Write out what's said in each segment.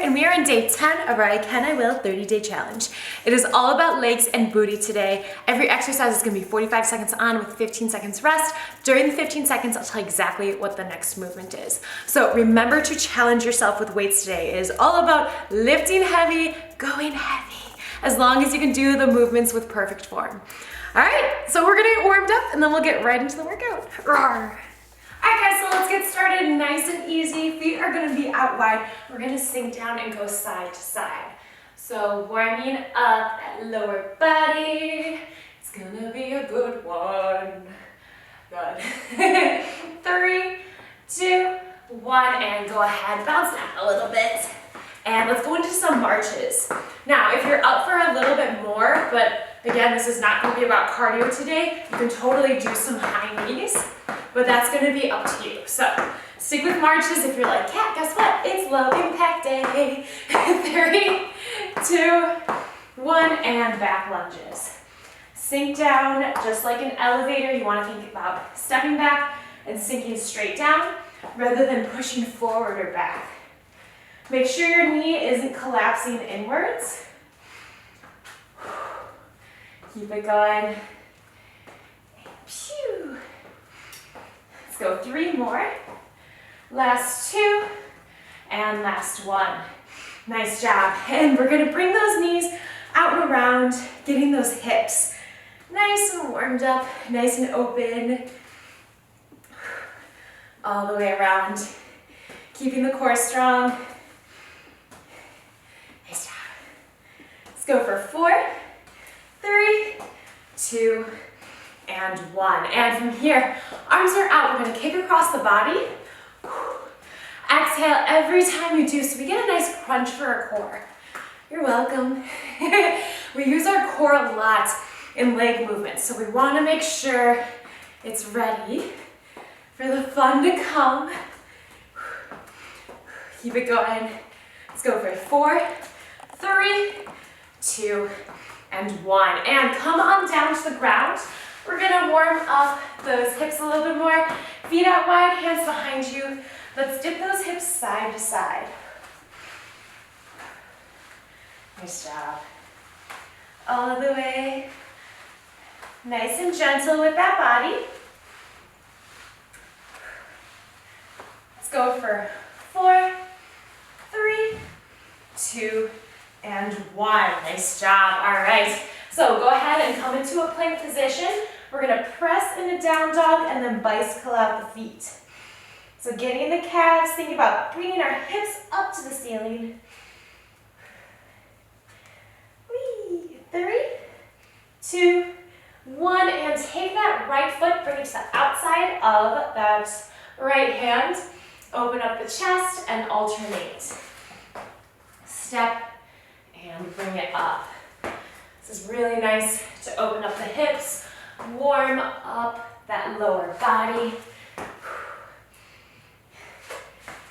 and we are in day 10 of our I Can I Will 30-day challenge. It is all about legs and booty today. Every exercise is going to be 45 seconds on with 15 seconds rest. During the 15 seconds, I'll tell you exactly what the next movement is. So remember to challenge yourself with weights today. It is all about lifting heavy, going heavy, as long as you can do the movements with perfect form. All right, so we're gonna get warmed up and then we'll get right into the workout. RAWRR. All right guys, so let's get started nice and easy. Feet are gonna be out wide. We're gonna sink down and go side to side. So warming up that lower body. It's gonna be a good one. Good. 3, 2, 1, and go ahead, bounce down a little bit. And let's go into some marches. Now, if you're up for a little bit more, but again, this is not gonna be about cardio today, you can totally do some high knees, but that's gonna be up to you. So stick with marches if you're like, Kat, guess what? It's low impact day. 3, 2, 1, and back lunges. Sink down just like an elevator. You wanna think about stepping back and sinking straight down rather than pushing forward or back. Make sure your knee isn't collapsing inwards. Keep it going. Phew. Let's go 3 more. Last 2, and last 1. Nice job. And we're gonna bring those knees out and around, getting those hips nice and warmed up, nice and open. All the way around. Keeping the core strong. Nice job. Let's go for 4, 3, 2, and 1. And from here, arms are out. We're gonna kick across the body. Exhale every time you do, so we get a nice crunch for our core. You're welcome. We use our core a lot in leg movements, so we wanna make sure it's ready for the fun to come. Keep it going. Let's go for 4, 3, 2, and 1. And come on down to the ground. We're gonna warm up those hips a little bit more. Feet out wide, hands behind you. Let's dip those hips side to side. Nice job. All the way. Nice and gentle with that body. Let's go for 4, 3, 2, and 1. Nice job. All right. So go ahead and come into a plank position. We're going to press in a down dog and then bicycle out the feet. So getting the calves, think about bringing our hips up to the ceiling. 3, 2, 1, and take that right foot, bring it to the outside of that right hand. Open up the chest and alternate. Step and bring it up. This is really nice to open up the hips, warm up that lower body.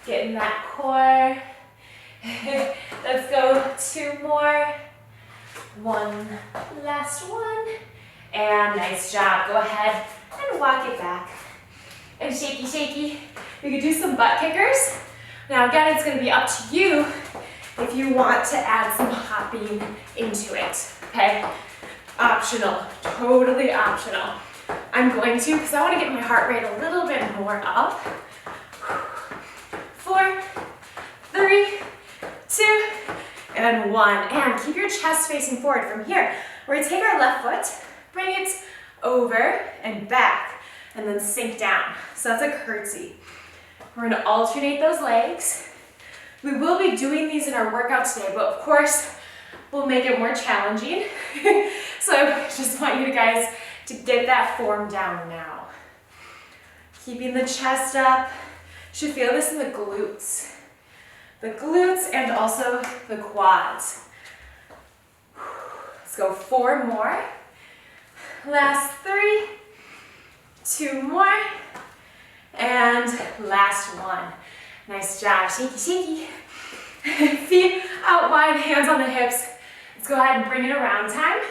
Getting that core. Let's go 2 more. 1, last 1. And nice job. Go ahead and walk it back. And shaky, shaky. We could do some butt kickers. Now again, it's gonna be up to you if you want to add some hopping into it, okay? Optional, totally optional. I'm going to, because I want to get my heart rate a little bit more up. 4, 3, 2, and 1. And keep your chest facing forward. From here, we're gonna take our left foot, bring it over and back, and then sink down. So that's a curtsy. We're gonna alternate those legs. We will be doing these in our workout today, but of course, we'll make it more challenging. So I just want you guys to get that form down now. Keeping the chest up. You should feel this in the glutes. The glutes and also the quads. Let's go 4 more. Last 3, 2 more, and last 1. Nice job. Shaky, shaky. Feet out wide, hands on the hips. Let's go ahead and bring it around time.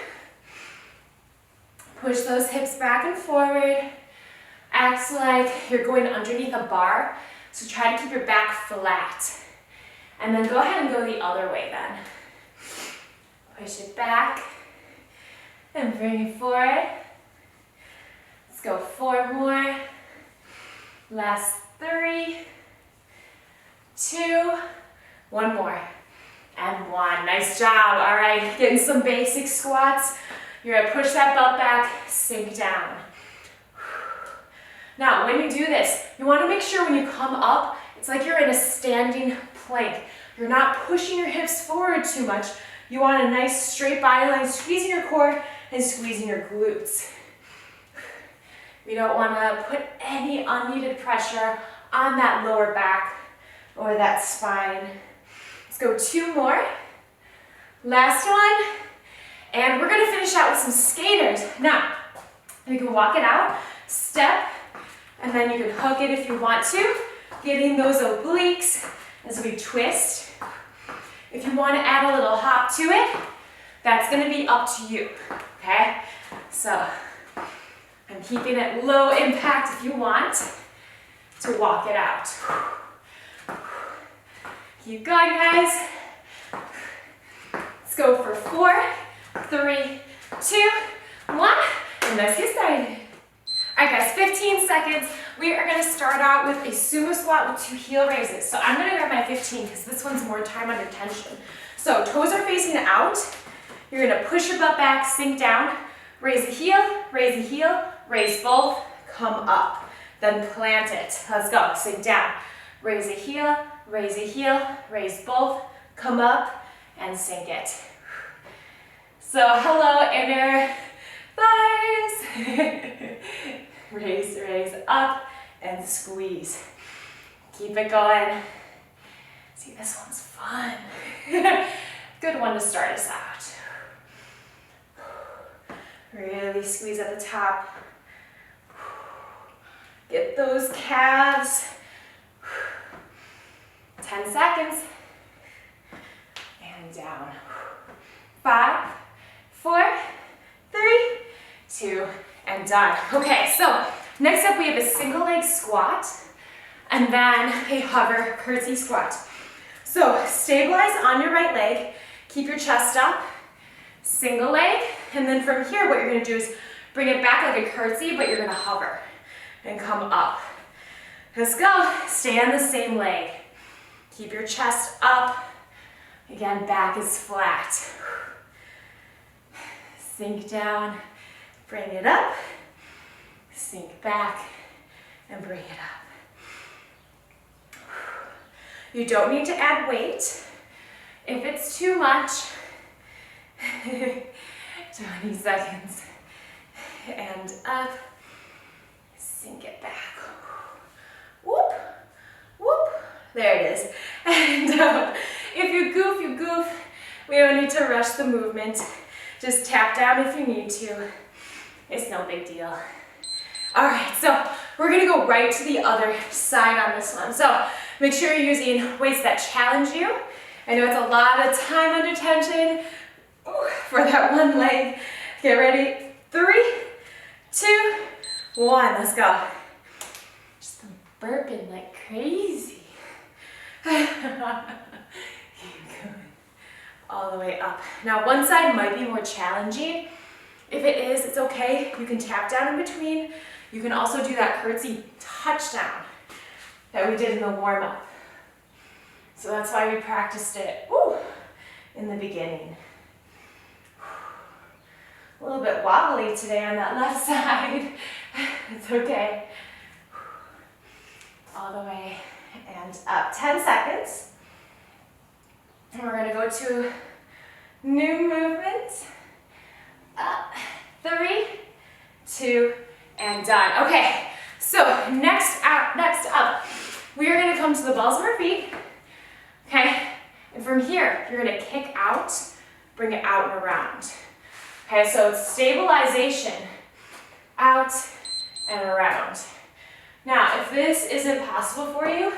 Push those hips back and forward. Acts like you're going underneath a bar, so try to keep your back flat. And then go ahead and go the other way then. Push it back and bring it forward. Let's go 4 more. Last 3, 2, 1 more. And 1. Nice job. All right, getting some basic squats. You're gonna push that belt back, sink down. Now, when you do this, you wanna make sure when you come up, it's like you're in a standing plank. You're not pushing your hips forward too much. You want a nice straight body line, squeezing your core and squeezing your glutes. We don't wanna put any unneeded pressure on that lower back or that spine. Let's go 2 more. Last one. And we're gonna finish out with some skaters. Now, you can walk it out, step, and then you can hook it if you want to, getting those obliques as we twist. If you want to add a little hop to it, that's going to be up to you, okay? So I'm keeping it low impact if you want to walk it out. Keep going, guys. Let's go for 4, 3, 2, 1, and let's get started. All right, guys, 15 seconds. We are gonna start out with a sumo squat with 2 heel raises. So I'm gonna grab my 15 because this one's more time under tension. So toes are facing out. You're gonna push your butt back, sink down, raise the heel, raise both, come up. Then plant it. Let's go, sink down. Raise the heel, raise both, come up, and sink it. So hello, inner thighs. Raise up and squeeze. Keep it going. See, this one's fun. Good one to start us out. Really squeeze at the top. Get those calves. 10 seconds. And down. 5, 4, 3, 2, and done. Okay, so next up we have a single leg squat and then a hover curtsy squat. So stabilize on your right leg, keep your chest up, single leg, and then from here what you're gonna do is bring it back like a curtsy, but you're gonna hover and come up. Let's go, stay on the same leg. Keep your chest up, again, back is flat. Sink down. Bring it up, sink back, and bring it up. You don't need to add weight. If it's too much, 20 seconds, and up, sink it back. Whoop, whoop, there it is. And if you goof, you goof. We don't need to rush the movement. Just tap down if you need to. It's no big deal. All right, so we're gonna go right to the other side on this one. So make sure you're using weights that challenge you. I know it's a lot of time under tension for that one leg. Get ready, 3, 2, 1, let's go. Just burping like crazy. Keep going, all the way up. Now one side might be more challenging. If it is, it's okay. You can tap down in between. You can also do that curtsy touchdown that we did in the warm-up. So that's why we practiced it in the beginning. A little bit wobbly today on that left side. It's okay. All the way and up. 10 seconds. And we're going to go to new movement. Up, 3, 2, and done. Okay, so next up, we are gonna come to the balls of our feet, okay? And from here, you're gonna kick out, bring it out and around. Okay, so it's stabilization, out and around. Now, if this isn't possible for you,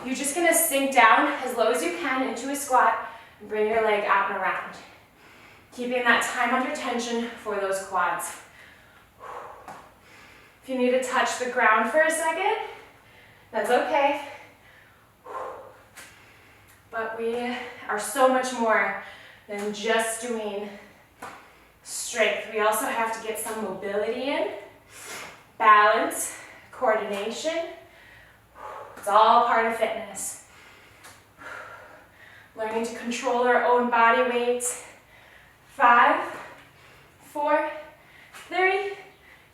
you're just gonna sink down as low as you can into a squat and bring your leg out and around. Keeping that time under tension for those quads. If you need to touch the ground for a second, that's okay. But But we are so much more than just doing strength. We also have to get some mobility in, balance, coordination. It's all part of fitness. Learning to control our own body weight. 5, 4, 3,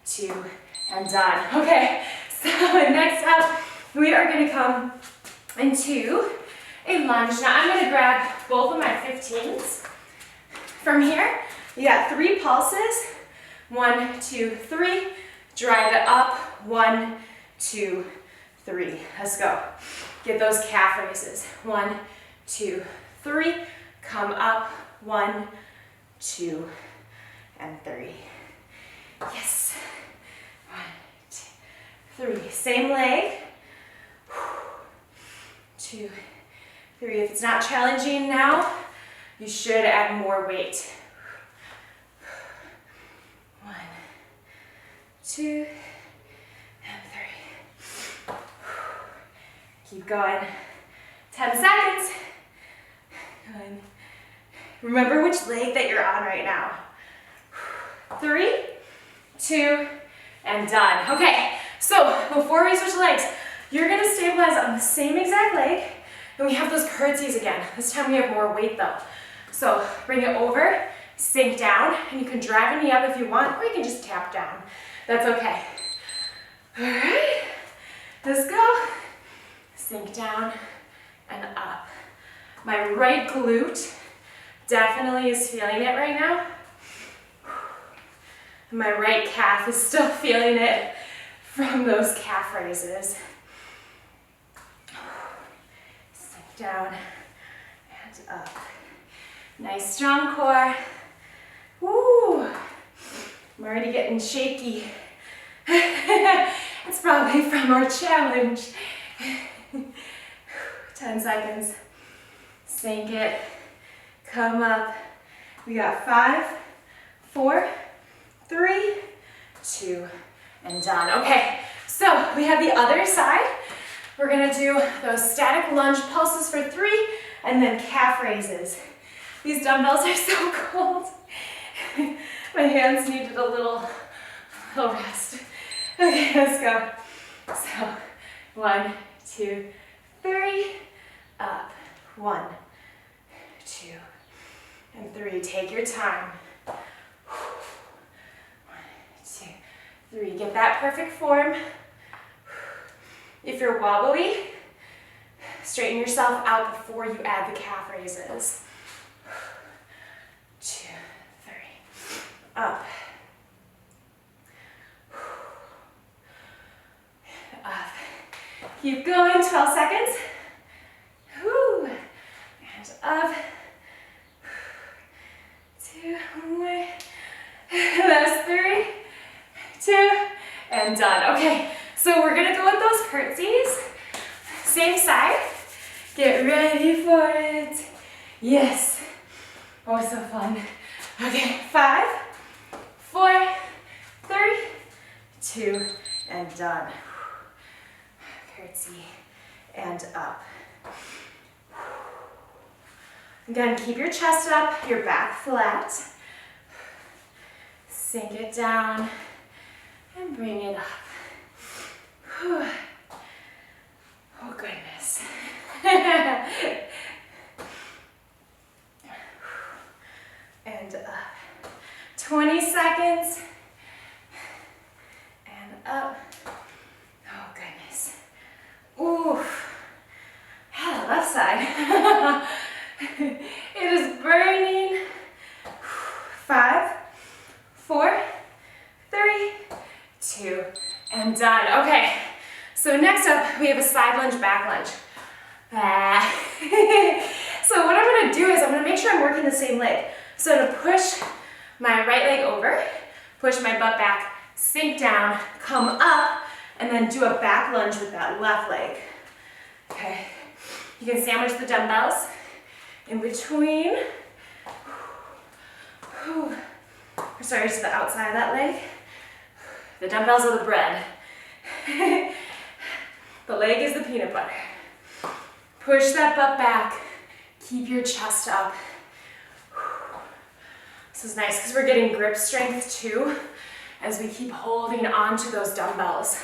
2, and done. Okay, so next up, we are gonna come into a lunge. Now I'm gonna grab both of my 15s. From here, you got 3 pulses. 1, 2, 3. Drive it up. 1, 2, 3. Let's go. Get those calf raises. 1, 2, 3. Come up. 1, 2, and 3. Yes. 1, 2, 3. Same leg. 2, 3. If it's not challenging now, you should add more weight. 1, 2, and 3. Keep going. 10 seconds. Good. Remember which leg that you're on right now. 3, 2, and done. Okay, so before we switch legs, you're gonna stabilize on the same exact leg, and we have those curtsies again. This time we have more weight though. So bring it over, sink down, and you can drive a knee up if you want, or you can just tap down. That's okay. All right, let's go. Sink down and up. My right glute definitely is feeling it right now. My right calf is still feeling it from those calf raises. Sink down and up. Nice strong core. Woo! I'm already getting shaky. It's probably from our challenge. 10 seconds. Sink it. Come up. We got 5, 4, 3, 2, and done. Okay, so we have the other side. We're gonna do those static lunge pulses for 3, and then calf raises. These dumbbells are so cold. My hands needed a little rest. Okay, let's go. So, 1, 2, 3, up. 1, 2, and 3. Take your time. 1, 2, 3. Get that perfect form. If you're wobbly, straighten yourself out before you add the calf raises. 2, 3. Up. Up. Keep going, 12 seconds. Whew. And up. 2 more. That's 3, 2, and done. Okay, so we're gonna go with those curtsies. Same side. Get ready for it. Yes. Oh, so fun. Okay, 5, 4, 3, 2, and done. Curtsy and up. Again, keep your chest up, your back flat. Sink it down and bring it up. Whew. Oh goodness. And up. 20 seconds. And up. Oh goodness. Ooh. Yeah, left side. It is burning. 5, 4, 3, 2, and done. Okay, so next up we have a side lunge, back lunge. So what I'm gonna do is I'm gonna make sure I'm working the same leg. So I'm gonna push my right leg over, push my butt back, sink down, come up, and then do a back lunge with that left leg. Okay, you can sandwich the dumbbells in between. Sorry, to the outside of that leg. The dumbbells are the bread. The leg is the peanut butter. Push that butt back, Keep your chest up. This is nice because we're getting grip strength too as we keep holding on to those dumbbells.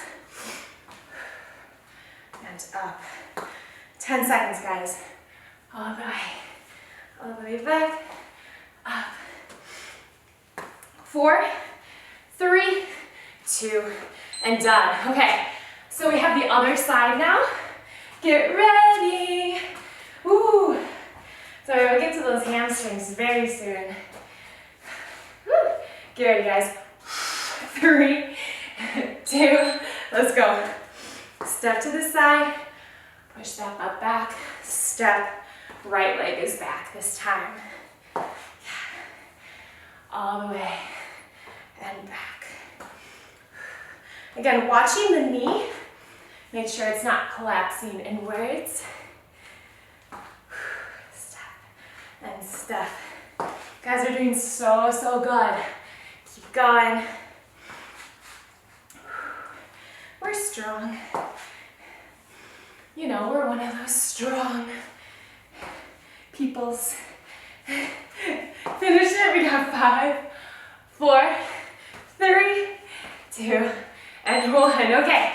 And up. 10 seconds, guys. All the way back, up. 4, 3, 2, and done. Okay, so we have the other side now. Get ready. Woo. So we'll get to those hamstrings very soon. Woo. Get ready, guys. 3, 2, let's go. Step to the side, push that butt back, step, right leg is back this time. Yeah. All the way and back. Again, watching the knee, make sure it's not collapsing inwards. Step and step. Guys are doing so good. Keep going. We're strong. You know, we're one of those strong peoples. Finish it. We got 5, 4, 3, 2, and 1. Okay,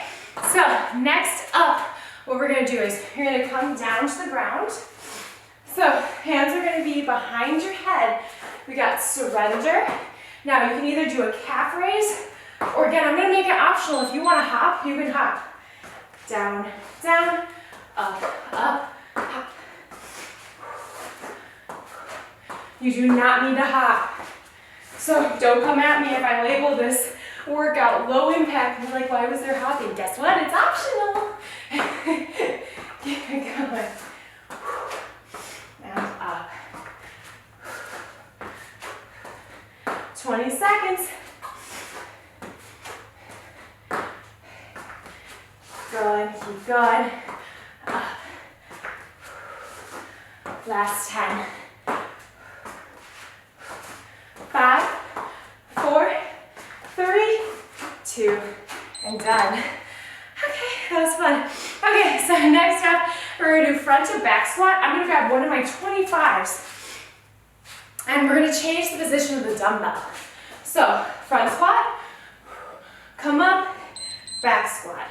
so next up, what we're gonna do is you're gonna come down to the ground. So hands are gonna be behind your head. We got surrender. Now you can either do a calf raise, or again, I'm gonna make it optional. If you wanna hop, you can hop. Down, down, up, up, hop. You do not need to hop. So don't come at me if I label this workout low impact and you're like, why was there hopping? Guess what? It's optional. Keep it going. And up. 20 seconds. Going, keep going. Up. Last 10. 5, 4, 3, 2, and done. Okay, that was fun. Okay, so next up, we're gonna do front to back squat. I'm gonna grab one of my 25s, and we're gonna change the position of the dumbbell. So, front squat, come up, back squat,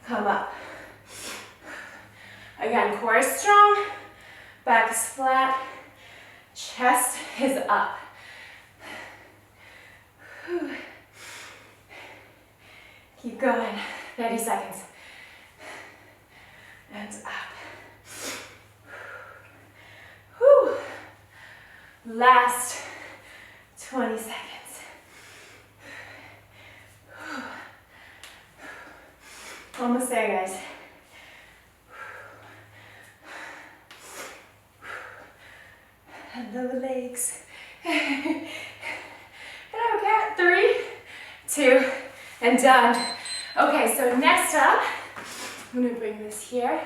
come up. Again, core is strong, back is flat, chest is up. Keep going, 30 seconds. And up. Whew. Last 20 seconds. Almost there, guys. And the legs. And I've got 3, 2, and done. Okay, so next up, I'm gonna bring this here.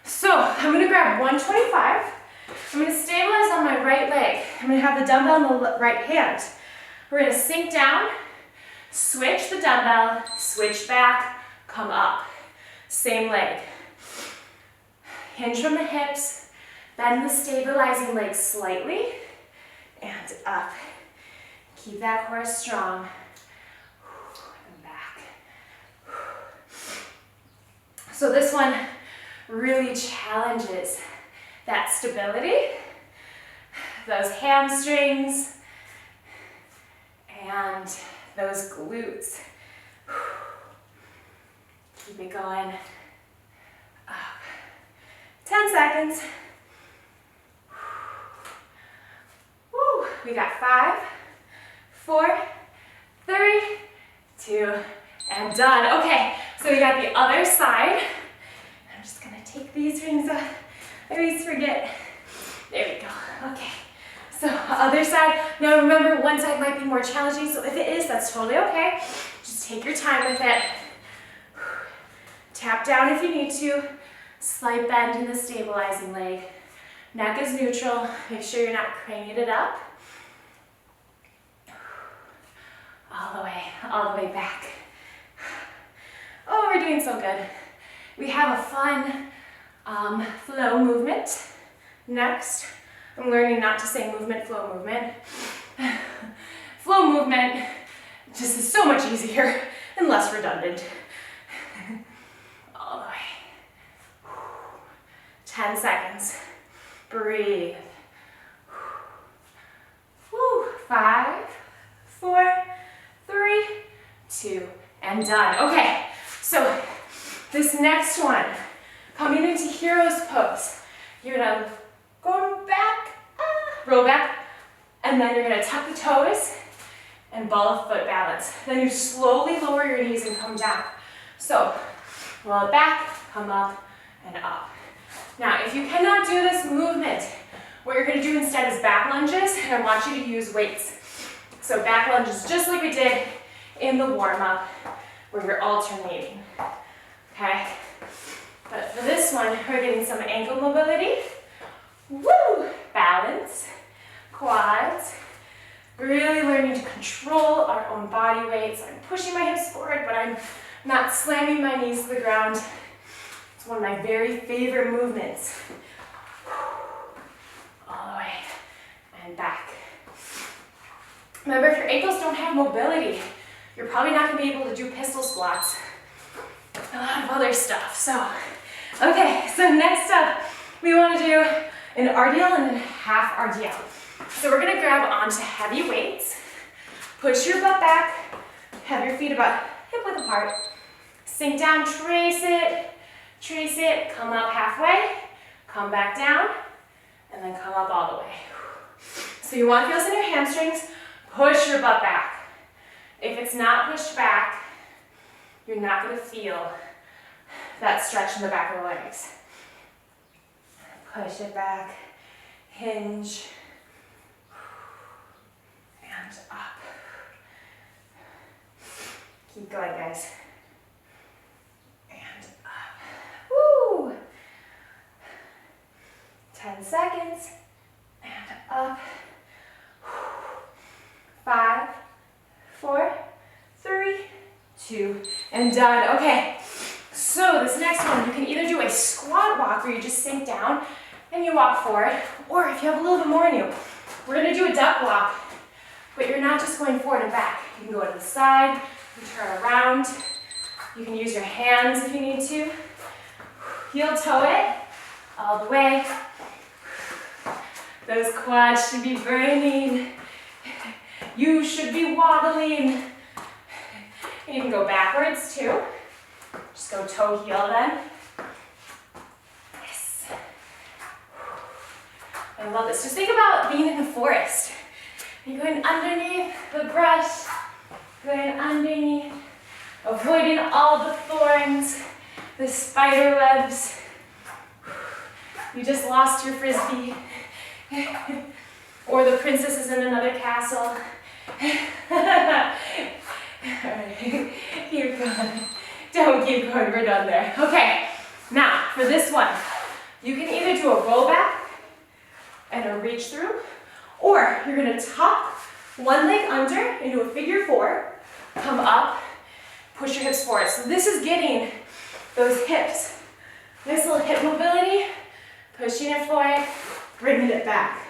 So I'm gonna grab 125. I'm gonna stabilize on my right leg. I'm gonna have the dumbbell in the right hand. We're gonna sink down, switch the dumbbell, switch back, come up. Same leg. Hinge from the hips, bend the stabilizing leg slightly, and up. Keep that core strong. And back. So this one really challenges that stability, those hamstrings, and those glutes. Keep it going. Up. 10 seconds. Woo. We got 5, 4, 3, 2, and done. Okay, so we got the other side. I'm just gonna take these rings off. I always forget. There we go. Okay. So other side. Now remember, one side might be more challenging, so if it is, that's totally okay. Just take your time with it. Tap down if you need to. Slight bend in the stabilizing leg. Neck is neutral. Make sure you're not craning it up. All the way back. Oh, we're doing so good. We have a fun flow movement Next, I'm learning not to say movement, flow movement. Flow movement just is so much easier and less redundant. All the way. 10 seconds. Breathe. Woo. 5, 4, 3, 2, and done. Okay, so this next one, coming into hero's pose. You're gonna go back, roll back, and then you're gonna tuck the toes and ball of foot balance. Then you slowly lower your knees and come down. So roll it back, come up, and up. Now, if you cannot do this movement, what you're gonna do instead is back lunges, and I want you to use weights. So back lunges, just like we did in the warm-up, where you're alternating, okay? But for this one, we're getting some ankle mobility. Woo! Balance, quads, really learning to control our own body weight. So I'm pushing my hips forward, but I'm not slamming my knees to the ground. It's one of my very favorite movements. All the way and back. Remember, if your ankles don't have mobility, you're probably not gonna be able to do pistol squats. A lot of other stuff, so. Okay, so next up, we wanna do an RDL and then half RDL. So we're gonna grab onto heavy weights, push your butt back, have your feet about hip width apart, sink down, trace it, come up halfway, come back down, and then come up all the way. So you wanna feel this in your hamstrings, push your butt back. If it's not pushed back, you're not gonna feel that stretch in the back of the legs. Push it back, hinge, and up. Keep going, guys. And up. Woo! 10 seconds, and up. 5, 4, 3, 2, and done. Okay, so this next one, you can either do a squat walk where you just sink down and you walk forward, or if you have a little bit more in you, we're gonna do a duck walk, but you're not just going forward and back. You can go to the side, you turn around, you can use your hands if you need to. Heel toe it all the way. Those quads should be burning. You should be waddling. And you can go backwards too. Just go toe heel then. Yes. I love this. Just think about being in the forest. You're going underneath the brush, going underneath, avoiding all the thorns, the spider webs. You just lost your frisbee. Or the princess is in another castle. Alright, keep going. Don't keep going, we're done there. Okay, now for this one, you can either do a rollback and a reach through, or you're gonna tuck one leg under into a figure 4, come up, push your hips forward. So this is getting those hips. Nice little hip mobility, pushing it forward, bringing it back.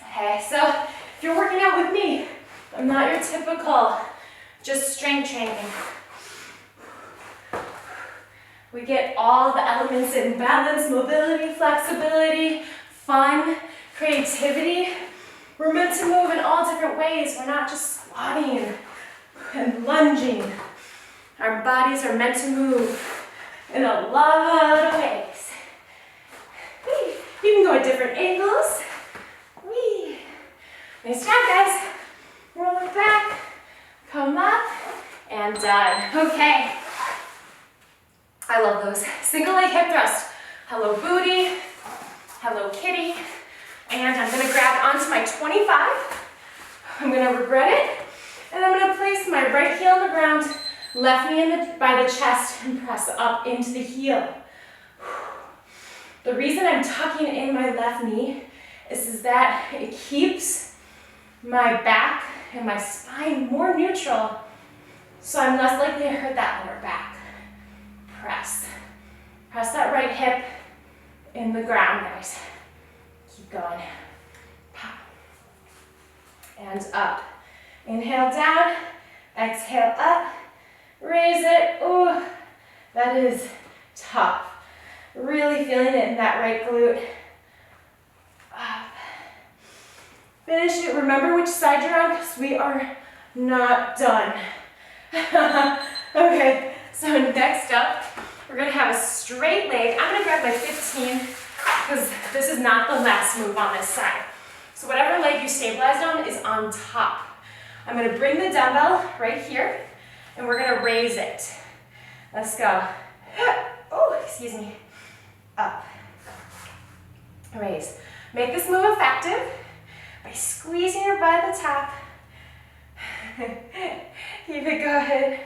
Okay, so if you're working out with me, I'm not your typical just strength training. We get all the elements in balance, mobility, flexibility, fun, creativity. We're meant to move in all different ways. We're not just squatting and lunging. Our bodies are meant to move in a lot of ways. Whee. You can go at different angles. Whee. Nice job, guys. Roll it back, come up, and done. Okay. I love those. Single leg hip thrust. Hello booty, hello kitty. And I'm gonna grab onto my 25. I'm gonna regret it. And I'm gonna place my right heel on the ground, left knee by the chest, and press up into the heel. The reason I'm tucking in my left knee is that it keeps my back and my spine more neutral, so I'm less likely to hurt that lower back. Press. Press that right hip in the ground, guys. Keep going. And up. Inhale down, exhale up, raise it. Ooh, that is tough. Really feeling it in that right glute. Up. Finish it. Remember which side you're on because we are not done. Okay, so next up, we're gonna have a straight leg. I'm gonna grab my 15 because this is not the last move on this side. So whatever leg you stabilized on is on top. I'm gonna bring the dumbbell right here and we're gonna raise it. Let's go. Oh, excuse me. Up. Raise. Make this move effective by squeezing your butt at the top. Keep it going.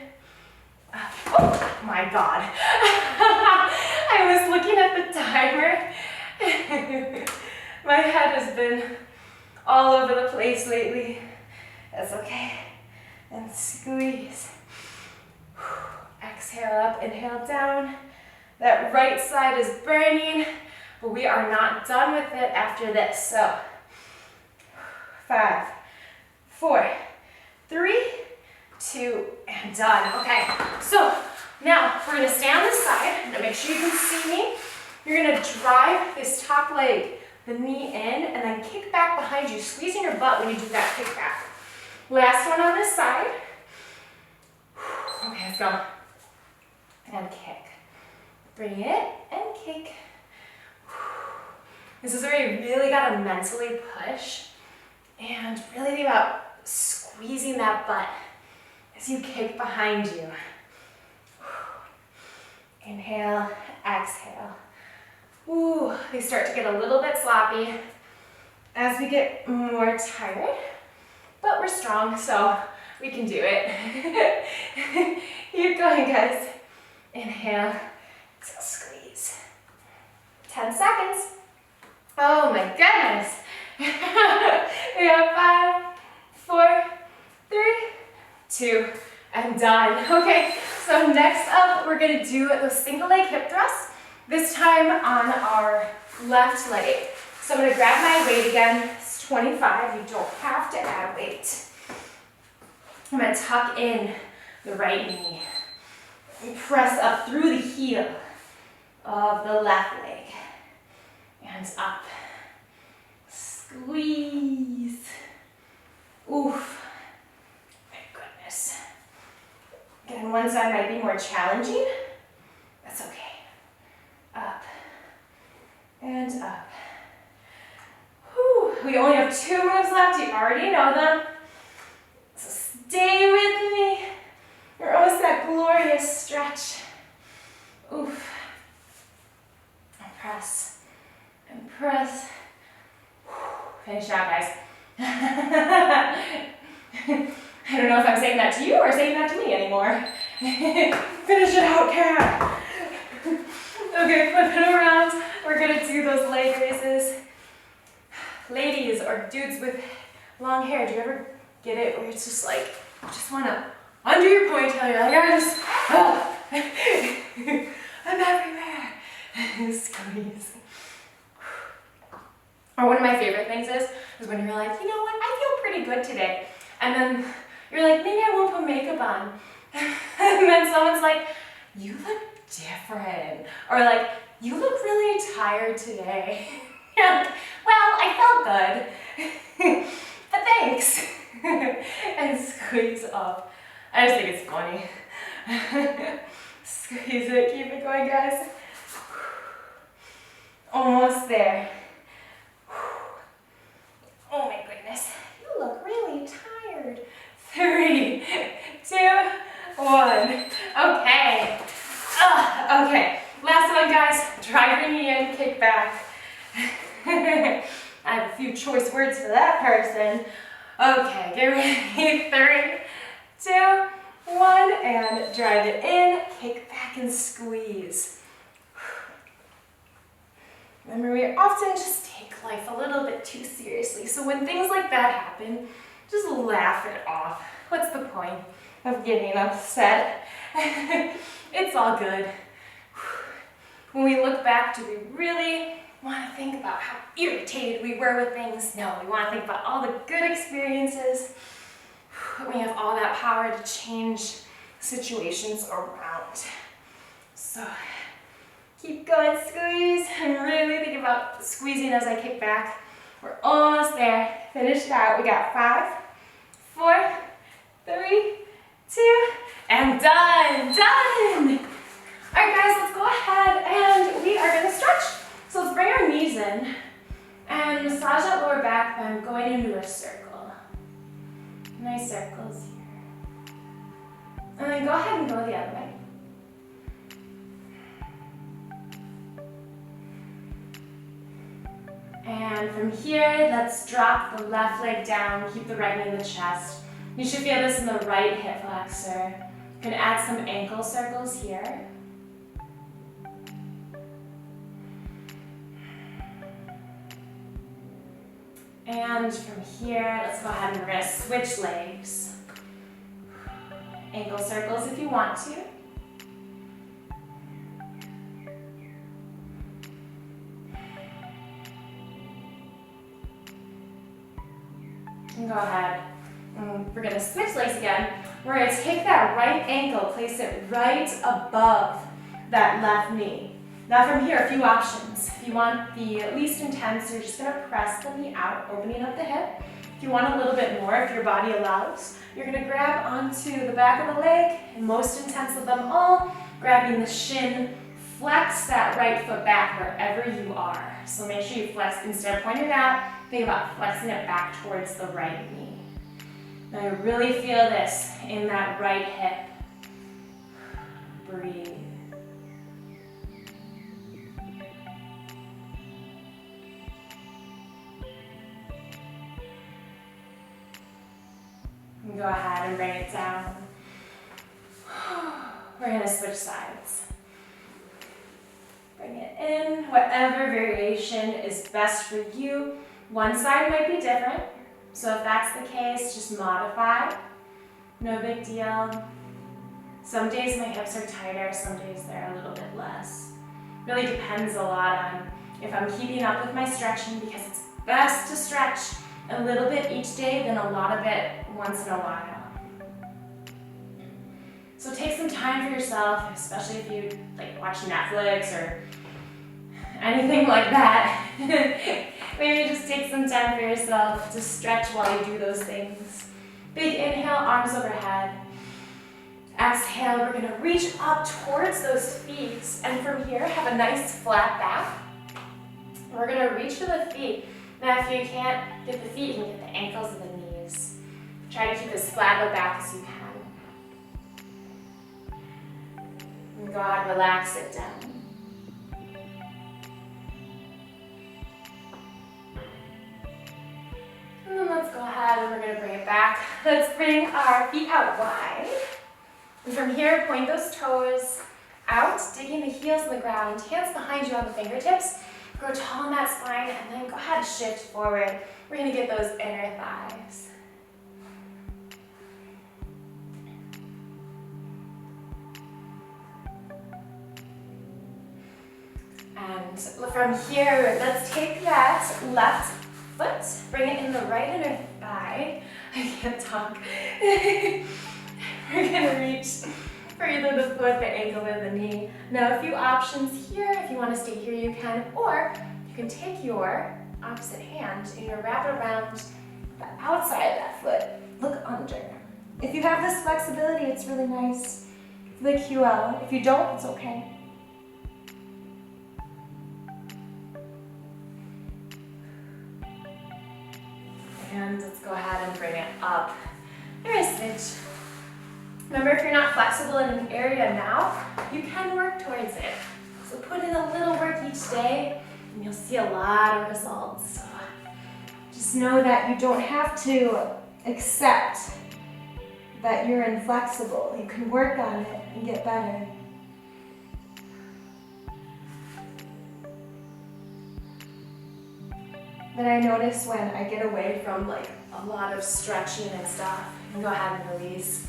Oh my God. I was looking at the timer. My head has been all over the place lately. That's okay. And squeeze. Exhale up, inhale down. That right side is burning, but we are not done with it after this. So 5, 4, 3, 2, and done. Okay, so now we're gonna stay on this side. Now make sure you can see me. You're gonna drive this top leg, the knee in, and then kick back behind you, squeezing your butt when you do that kick back. Last one on this side. Okay, let's go. And kick. Bring it and kick. This is where you really gotta mentally push and really think about squeezing that butt as you kick behind you. Inhale, exhale. Ooh, they start to get a little bit sloppy as we get more tired, but we're strong, so we can do it. Keep going, guys. Inhale, squeeze. 10 seconds. Oh my goodness. We have 5, 4, 3, 2, and done. Okay, so next up, we're gonna do the single leg hip thrust, this time on our left leg. So I'm gonna grab my weight again. It's 25, you don't have to add weight. I'm gonna tuck in the right knee and press up through the heel of the left leg and up. Squeeze. Oof. My goodness. Again, one side might be more challenging. That's okay. Up and up. Whew. We only have 2 moves left. You already know them. So stay with me. We're almost that glorious stretch. Oof. And press. And press. Finish out, guys. I don't know if I'm saying that to you or saying that to me anymore. Finish it out, cat. Okay, flip it around. We're gonna do those leg raises. Ladies or dudes with long hair, do you ever get it where it's just like, you just wanna undo your ponytail, you're like, I just, oh. I'm everywhere. Squeeze. Or one of my favorite things is when you're like, you know what, I feel pretty good today. And then you're like, maybe I won't put makeup on. And then someone's like, you look different. Or like, you look really tired today. You're like, well, I felt good. But thanks. And squeeze up. I just think it's funny. Squeeze it, keep it going, guys. Almost there. Oh my goodness, you look really tired. 3, 2, 1. Okay. Okay. Last one, guys. Drive your knee in, kick back. I have a few choice words for that person. Okay, get ready. 3, 2, 1, and drive it in, kick back and squeeze. Remember, we often just take life a little bit too seriously. So when things like that happen, just laugh it off. What's the point of getting upset? It's all good. When we look back, do we really want to think about how irritated we were with things. No, we want to think about all the good experiences. We have all that power to change situations around. So keep going, squeeze. I'm really thinking about squeezing as I kick back. We're almost there. Finish it out. We got 5, 4, 3, 2, and done. Done. All right, guys, let's go ahead and we are going to stretch. So let's bring our knees in and massage that lower back by going into a circle. Nice circles here. And then go ahead and go the other way. And from here, let's drop the left leg down, keep the right knee in the chest. You should feel this in the right hip flexor. You can add some ankle circles here. And from here, let's go ahead and we're going to switch legs. Ankle circles if you want to. And go ahead. We're going to switch legs again. We're going to take that right ankle, place it right above that left knee. Now from here, a few options. If you want the least intense, you're just going to press the knee out, opening up the hip. If you want a little bit more, if your body allows, you're going to grab onto the back of the leg, and most intense of them all, grabbing the shin, flex that right foot back wherever you are. So make sure you flex, instead of pointing it out, think about flexing it back towards the right knee. Now you really feel this in that right hip. Breathe. And go ahead and bring it down. We're going to switch sides. Bring it in, whatever variation is best for you. One side might be different, so if that's the case, just modify. No big deal. Some days my hips are tighter, some days they're a little bit less. Really depends a lot on if I'm keeping up with my stretching, because it's best to stretch a little bit each day than a lot of it once in a while. So take some time for yourself, especially if you like watch Netflix or anything like that. Maybe just take some time for yourself to stretch while you do those things. Big inhale, arms overhead. Exhale, we're going to reach up towards those feet, and from here have a nice flat back. We're going to reach for the feet. Now if you can't get the feet, you can get the ankles and the knees. Try to keep as flat of a back as you can. And go ahead, relax it down. And then let's go ahead and we're going to bring it back. Let's bring our feet out wide. And from here, point those toes out, digging the heels in the ground, hands behind you on the fingertips. Grow tall in that spine, and then go ahead and shift forward. We're going to get those inner thighs. And from here, let's take that left foot, bring it in the right inner thigh. I can't talk. We're going to reach for either the foot, the ankle, or the knee. Now a few options here. If you want to stay here, you can. Or you can take your opposite hand and you wrap it around the outside of that foot. Look under. If you have this flexibility, it's really nice for the QL. If you don't, it's okay. And let's go ahead and bring it up. There's a switch. Remember, if you're not flexible in an area now, you can work towards it. So put in a little work each day, and you'll see a lot of results. So just know that you don't have to accept that you're inflexible. You can work on it and get better. But I notice when I get away from like a lot of stretching and stuff, I can go ahead and release.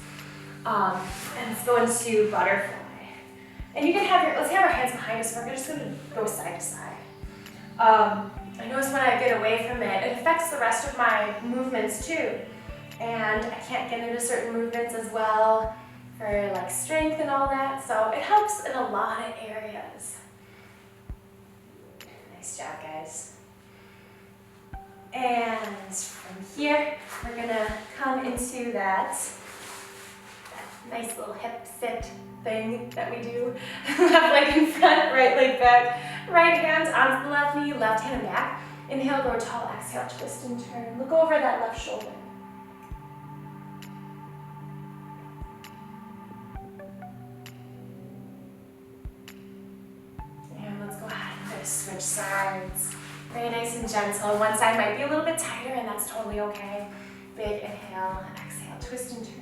And let's go into butterfly. And you can have let's have our hands behind us, and we're just going to go side to side. I notice when I get away from it, it affects the rest of my movements too. And I can't get into certain movements as well for like strength and all that. So it helps in a lot of areas. Nice job, guys. And from here, we're gonna come into that nice little hip sit thing that we do. Left leg in front, right leg back. Right hand onto the left knee, left hand back. Inhale, grow tall, exhale, twist and turn. Look over that left shoulder. And let's go ahead and just switch sides. Very nice and gentle. One side might be a little bit tighter and that's totally okay. Big inhale and exhale, twist and turn.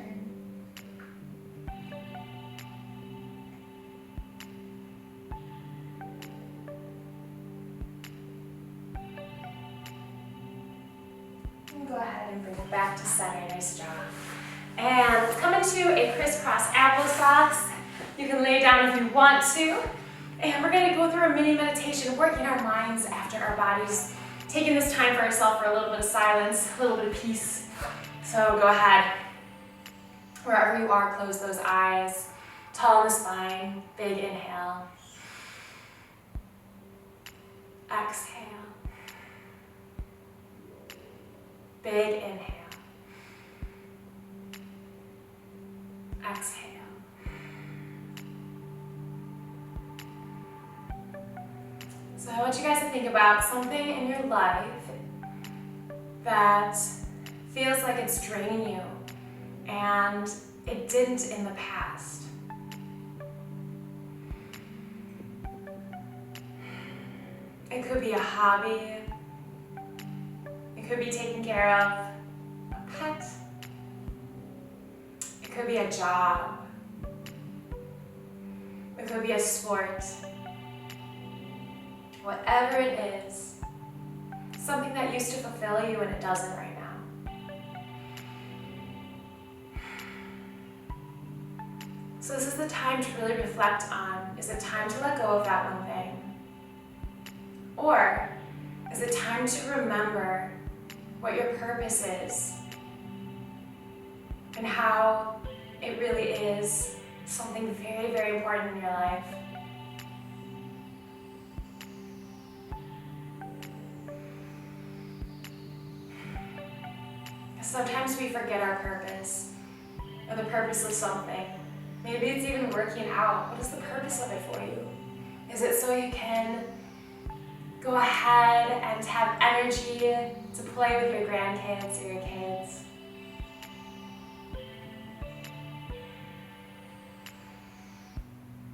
Go ahead and bring it back to center, nice job. And let's come into a crisscross applesauce. You can lay down if you want to. And we're gonna go through a mini meditation, working our minds after our bodies, taking this time for ourselves for a little bit of silence, a little bit of peace. So go ahead, wherever you are, close those eyes, tall in the spine, big inhale. Exhale. Big inhale. Exhale. So I want you guys to think about something in your life that feels like it's draining you and it didn't in the past. It could be a hobby. It could be taking care of a pet. It could be a job. It could be a sport. Whatever it is, something that used to fulfill you and it doesn't right now. So this is the time to really reflect on, is it time to let go of that one thing? Or is it time to remember what your purpose is and how it really is something very, very important in your life? Sometimes we forget our purpose or the purpose of something. Maybe it's even working out. What is the purpose of it for you? Is it so you can go ahead and have energy to play with your grandkids or your kids?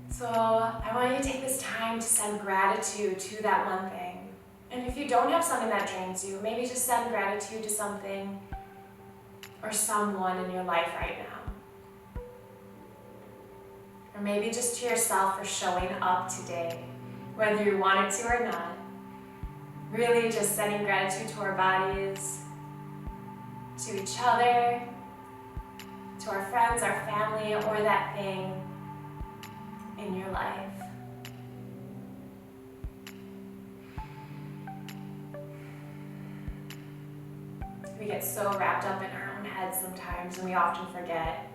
So I want you to take this time to send gratitude to that one thing. And if you don't have something that drains you, maybe just send gratitude to something or someone in your life right now. Or maybe just to yourself for showing up today, whether you wanted to or not. Really just sending gratitude to our bodies, to each other, to our friends, our family, or that thing in your life. We get so wrapped up in our own heads sometimes, and we often forget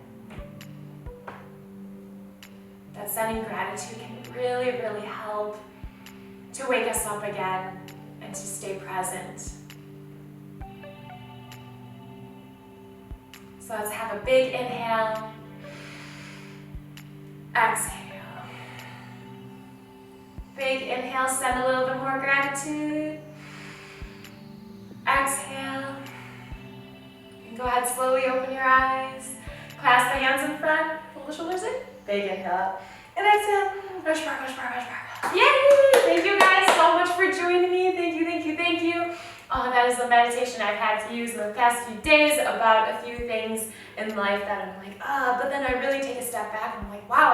that sending gratitude can really, really help to wake us up again and to stay present. So let's have a big inhale, exhale. Big inhale, send a little bit more gratitude. Exhale. And go ahead, slowly open your eyes. Clasp the hands in front, pull the shoulders in. Big inhale. And exhale. Rush back, rush back, rush back. Yay! Thank you guys so much for joining me. Thank you, thank you, thank you. Oh, that is the meditation I've had to use in the past few days about a few things in life that I'm like, but then I really take a step back and I'm like, wow,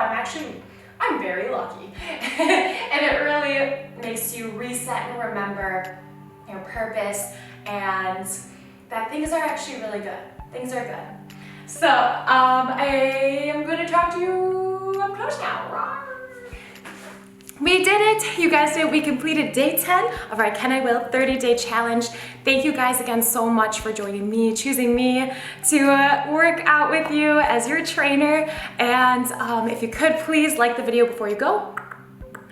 I'm very lucky. And it really makes you reset and remember your purpose and that things are actually really good. Things are good. So I am going to talk to you up close now. RAWRR. We did it! You guys did. We completed day 10 of our Can I Will 30-day challenge. Thank you guys again so much for joining me, choosing me to work out with you as your trainer. And if you could please like the video before you go.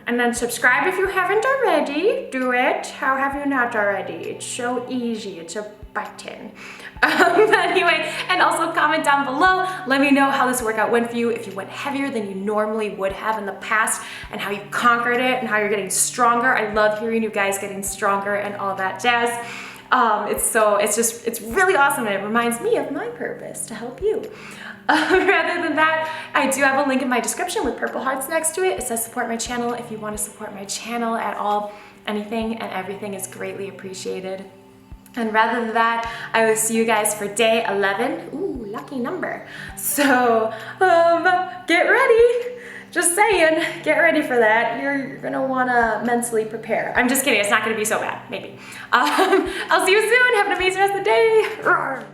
And then subscribe if you haven't already. Do it. How have you not already? It's so easy. It's a button. Anyway, and also comment down below. Let me know how this workout went for you, if you went heavier than you normally would have in the past, and how you conquered it, and how you're getting stronger. I love hearing you guys getting stronger and all that jazz. It's really awesome, and it reminds me of my purpose to help you. Rather than that, I do have a link in my description with purple hearts next to it. It says support my channel. If you want to support my channel at all, anything and everything is greatly appreciated. And rather than that, I will see you guys for day 11. Ooh, lucky number. So, get ready. Just saying, get ready for that. You're gonna wanna mentally prepare. I'm just kidding, it's not gonna be so bad, maybe. I'll see you soon. Have an amazing rest of the day. RAWRR.